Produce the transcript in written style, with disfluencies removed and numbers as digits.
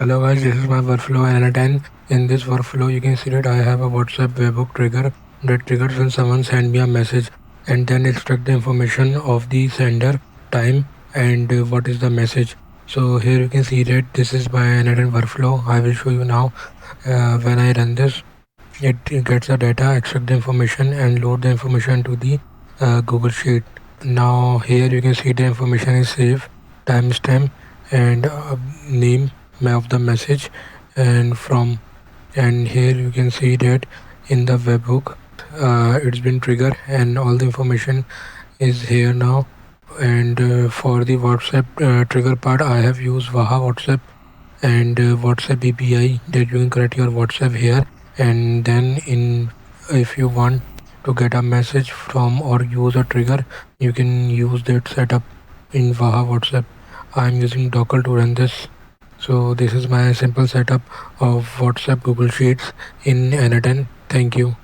Hello guys, this is my workflow n8n. In this workflow, you can see that I have a WhatsApp webhook trigger that triggers when someone send me a message and then extract the information of the sender, time, and what is the message. So here you can see that this is my n8n workflow. I will show you now. When I run this, it gets the data, extract the information, and load the information to the Google Sheet. Now here you can see the information is saved, timestamp, and name of the message, and from. And here you can see that in the webhook, it's been triggered, and all the information is here now. And for the WhatsApp trigger part, I have used Waha WhatsApp and WhatsApp API that you can create your WhatsApp here, and then in if you want to get a message from or use a trigger, you can use that setup in Waha WhatsApp. I'm using Docker to run this. So this is my simple setup of WhatsApp Google Sheets in n8n. Thank you.